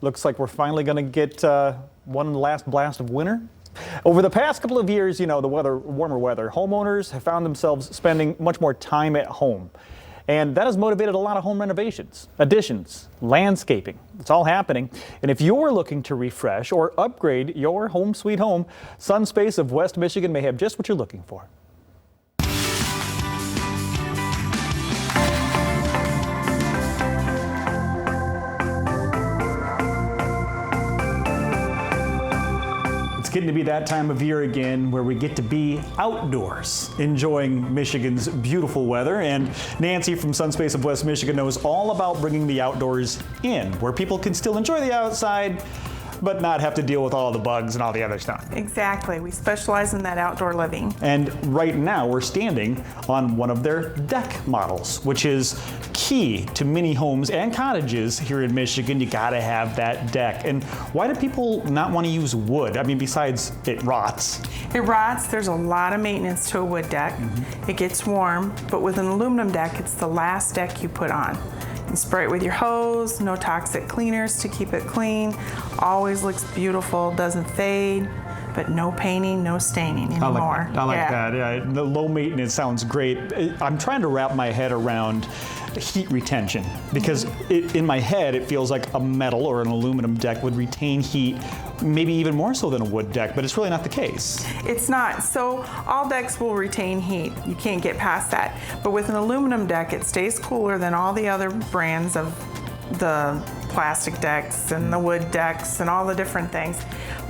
Looks like we're finally going to get one last blast of winter. Over the past couple of years, the warmer weather, homeowners have found themselves spending much more time at home. And that has motivated a lot of home renovations, additions, landscaping. It's all happening. And if you're looking to refresh or upgrade your home sweet home, Sunspace of West Michigan may have just what you're looking for. It's getting to be that time of year again where we get to be outdoors, enjoying Michigan's beautiful weather. And Nancy from Sunspace of West Michigan knows all about bringing the outdoors in, where people can still enjoy the outside, but not have to deal with all the bugs and all the other stuff. Exactly. We specialize in that outdoor living. And right now we're standing on one of their deck models, which is key to many homes and cottages here in Michigan. You gotta have that deck. And why do people not want to use wood? I mean, besides it rots. It rots. There's a lot of maintenance to a wood deck. It gets warm, but with an aluminum deck, it's the last deck you put on. You spray it with your hose, no toxic cleaners to keep it clean. Always looks beautiful, doesn't fade, but no painting, no staining anymore. I like that. Yeah, the low maintenance sounds great. I'm trying to wrap my head around heat retention because in my head it feels like a metal or an aluminum deck would retain heat, maybe even more so than a wood deck, but it's really not the case. It's not. So all decks will retain heat. You can't get past that. But with an aluminum deck, it stays cooler than all the other brands of the plastic decks and the wood decks and all the different things.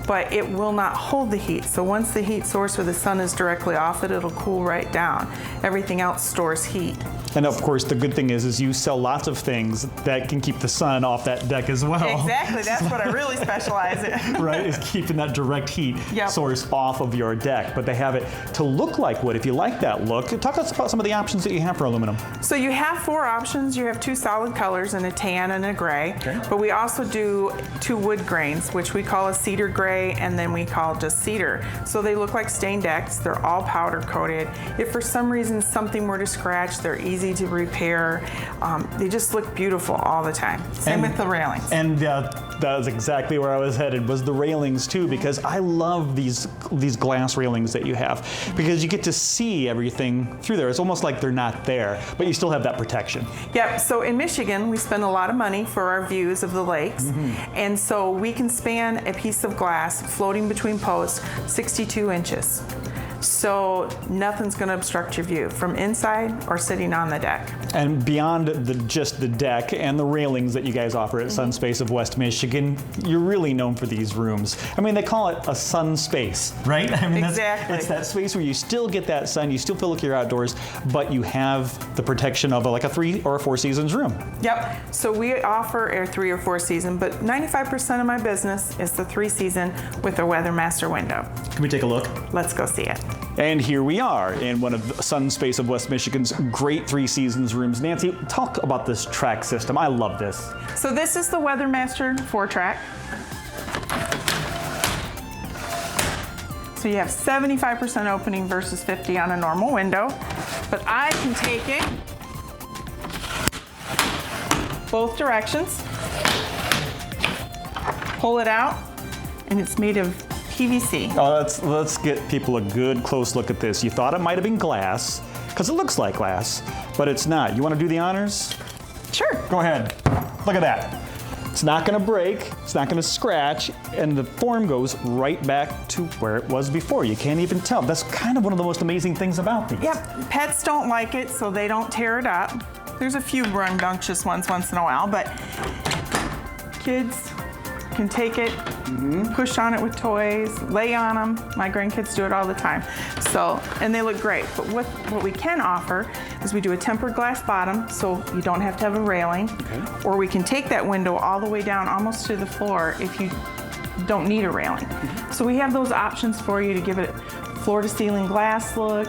But it will not hold the heat. So once the heat source or the sun is directly off it, it'll cool right down. Everything else stores heat. And of course, the good thing is you sell lots of things that can keep the sun off that deck as well. Exactly, that's what I really specialize in. Right, is keeping that direct heat source off of your deck. But they have it to look like wood. If you like that look, talk to us about some of the options that you have for aluminum. So you have 4 options. You have 2 solid colors, and a tan and a gray. Okay. But we also do 2 wood grains, which we call a cedar gray, and then we call just cedar. So they look like stained decks. They're all powder coated. If for some reason something were to scratch, they're easy to repair. They just look beautiful all the time. Same with the railings. And that was exactly where I was headed, was the railings too, because I love these glass railings that you have, because you get to see everything through there. It's almost like they're not there, but you still have that protection. Yep, so in Michigan, we spend a lot of money for our views of the lakes, and so we can span a piece of glass floating between posts 62 inches. So nothing's going to obstruct your view from inside or sitting on the deck. And beyond just the deck and the railings that you guys offer at Sunspace of West Michigan, you're really known for these rooms. I mean, they call it a sun space, right? I mean, exactly. It's that space where you still get that sun, you still feel like you're outdoors, but you have the protection of like a 3 or 4 seasons room. Yep. So we offer a 3 or 4 season, but 95% of my business is the 3 season with a Weathermaster window. Can we take a look? Let's go see it. And here we are in one of Sunspace of West Michigan's great 3 seasons rooms. Nancy, talk about this track system. I love this. So this is the Weathermaster 4-track. So you have 75% opening versus 50 on a normal window. But I can take it both directions, pull it out, and it's made of PVC. Oh, let's get people a good close look at this. You thought it might have been glass, because it looks like glass, but it's not. You want to do the honors? Sure. Go ahead. Look at that. It's not going to break, it's not going to scratch, and the form goes right back to where it was before. You can't even tell. That's kind of one of the most amazing things about these. Yep. Pets don't like it, so they don't tear it up. There's a few rambunctious ones once in a while, but kids can take it, push on it with toys, lay on them. My grandkids do it all the time. So, and they look great. But what we can offer is we do a tempered glass bottom, so you don't have to have a railing. Okay. Or we can take that window all the way down almost to the floor if you don't need a railing. So we have those options for you to give it floor to ceiling glass look,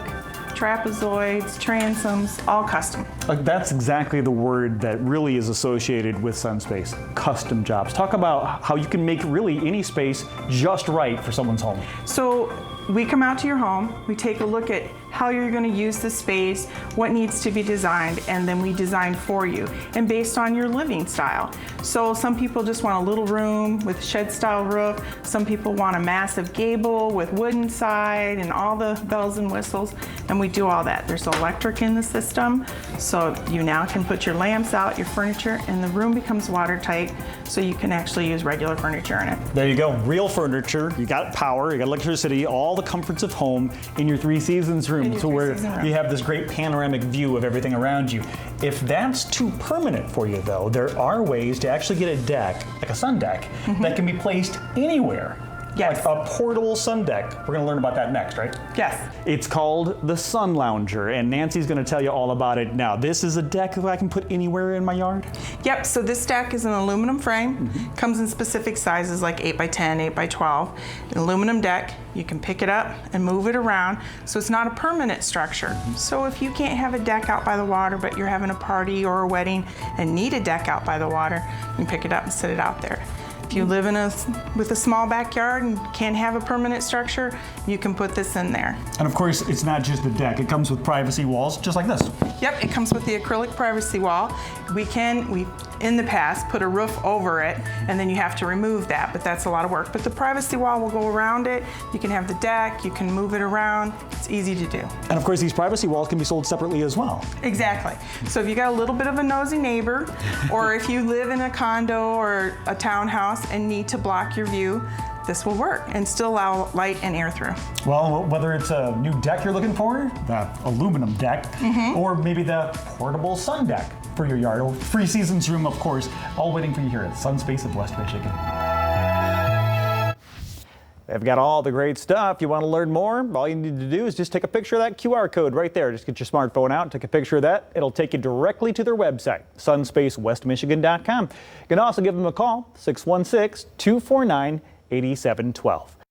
trapezoids, transoms, all custom. That's exactly the word that really is associated with Sunspace, custom jobs. Talk about how you can make really any space just right for someone's home. So we come out to your home, we take a look at how you're going to use the space, what needs to be designed, and then we design for you and based on your living style. So some people just want a little room with shed style roof. Some people want a massive gable with wooden side and all the bells and whistles, and we do all that. There's electric in the system, so you now can put your lamps out, your furniture, and the room becomes watertight, so you can actually use regular furniture in it. There you go, real furniture. You got power, you got electricity, all the comforts of home in your Three Seasons room, so where you have this great panoramic view of everything around you. If that's too permanent for you, though, there are ways to actually get a deck, like a sun deck, that can be placed anywhere. Yes. Like a portable sun deck. We're going to learn about that next, right? Yes. It's called the Sun Lounger, and Nancy's going to tell you all about it now. This is a deck that I can put anywhere in my yard? Yep, so this deck is an aluminum frame. Comes in specific sizes like 8x10, 8x12. An aluminum deck. You can pick it up and move it around, so it's not a permanent structure. So if you can't have a deck out by the water, but you're having a party or a wedding and need a deck out by the water, you can pick it up and sit it out there. If you live with a small backyard and can't have a permanent structure, you can put this in there. And of course, it's not just the deck. It comes with privacy walls, just like this. Yep, it comes with the acrylic privacy wall. We in the past, put a roof over it, and then you have to remove that, but that's a lot of work. But the privacy wall will go around it. You can have the deck, you can move it around. It's easy to do. And of course, these privacy walls can be sold separately as well. Exactly. So if you got a little bit of a nosy neighbor, or if you live in a condo or a townhouse and need to block your view, this will work and still allow light and air through. Well, whether it's a new deck you're looking for, the aluminum deck, or maybe the portable sun deck for your yard, or Three Seasons room, of course, all waiting for you here at Sunspace of West Michigan. They've got all the great stuff. You want to learn more? All you need to do is just take a picture of that QR code right there. Just get your smartphone out, take a picture of that. It'll take you directly to their website, sunspacewestmichigan.com. You can also give them a call, 616-249-8712.